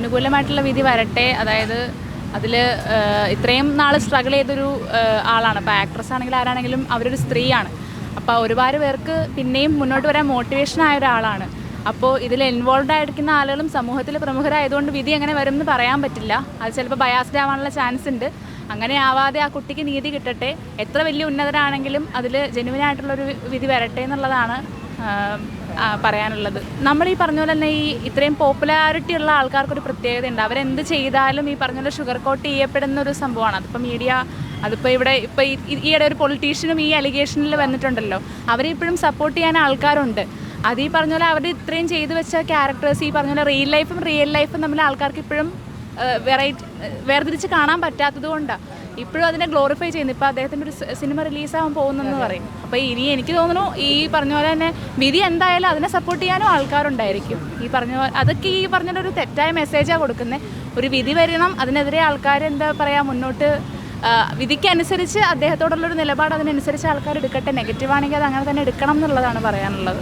അനുകൂലമായിട്ടുള്ള വിധി വരട്ടെ. അതായത് അതിൽ ഇത്രയും നാൾ സ്ട്രഗിൾ ചെയ്തൊരു ആളാണ്. ഇപ്പോൾ ആക്ട്രസ് ആണെങ്കിലും ആരാണെങ്കിലും അവരൊരു സ്ത്രീയാണ്. അപ്പോൾ ഒരുപാട് പേർക്ക് പിന്നെയും മുന്നോട്ട് വരാൻ മോട്ടിവേഷനായ ഒരാളാണ്. അപ്പോൾ ഇതിൽ ഇൻവോൾവ് ആയിരിക്കുന്ന ആളുകളും സമൂഹത്തിൽ പ്രമുഖരായതുകൊണ്ട് വിധി എങ്ങനെ വരും എന്ന് പറയാൻ പറ്റില്ല. അത് ചിലപ്പോൾ ബയാസ്ഡ് ആവാനുള്ള ചാൻസ് ഉണ്ട്. അങ്ങനെ ആവാതെ ആ കുട്ടിക്ക് നീതി കിട്ടട്ടെ. എത്ര വലിയ ഉന്നതരാണെങ്കിലും അതിൽ ജെന്യുവിനായിട്ടുള്ളൊരു വിധി വരട്ടെ എന്നുള്ളതാണ് പറയാനുള്ളത്. നമ്മൾ ഈ പറഞ്ഞ പോലെ തന്നെ ഈ ഇത്രയും പോപ്പുലാരിറ്റി ഉള്ള ആൾക്കാർക്കൊരു പ്രത്യേകതയുണ്ട്. അവരെന്ത് ചെയ്താലും ഈ പറഞ്ഞ പോലെ ഷുഗർ കോട്ട് ചെയ്യപ്പെടുന്ന ഒരു സംഭവമാണ്. അതിപ്പോൾ മീഡിയ, അതിപ്പോൾ ഇപ്പോൾ ഈയിടെ ഒരു പൊളിറ്റീഷ്യനും ഈ അലിഗേഷനിൽ വന്നിട്ടുണ്ടല്ലോ, അവരെ ഇപ്പോഴും സപ്പോർട്ട് ചെയ്യാൻ ആൾക്കാരുണ്ട്. അത് ഈ പറഞ്ഞ പോലെ അവർ ഇത്രയും ചെയ്തു വെച്ച ക്യാരക്ടേഴ്സ്, ഈ പറഞ്ഞ പോലെ റിയൽ ലൈഫും തമ്മിൽ ആൾക്കാർക്ക് ഇപ്പോഴും വേർതിരിച്ച് കാണാൻ പറ്റാത്തത് കൊണ്ടാണ് ഇപ്പോഴും അതിനെ ഗ്ലോറിഫൈ ചെയ്യുന്നു. ഇപ്പോൾ അദ്ദേഹത്തിൻ്റെ ഒരു സിനിമ റിലീസാകാൻ പോകുന്നെന്ന് പറയും. അപ്പോൾ ഇനി എനിക്ക് തോന്നുന്നു ഈ പറഞ്ഞ പോലെ തന്നെ വിധി എന്തായാലും അതിനെ സപ്പോർട്ട് ചെയ്യാനും ആൾക്കാരുണ്ടായിരിക്കും. ഈ പറഞ്ഞ പോലെ അതൊക്കെ ഈ പറഞ്ഞ ഒരു തെറ്റായ മെസ്സേജാണ് കൊടുക്കുന്നത്. ഒരു വിധി വരണം, അതിനെതിരെ ആൾക്കാർ എന്താ പറയുക മുന്നോട്ട് വിധിക്കനുസരിച്ച് അദ്ദേഹത്തോടുള്ളൊരു നിലപാട് അതിനനുസരിച്ച് ആൾക്കാർ എടുക്കട്ടെ. നെഗറ്റീവാണെങ്കിൽ അത് അങ്ങനെ തന്നെ എടുക്കണം എന്നുള്ളതാണ് പറയാനുള്ളത്.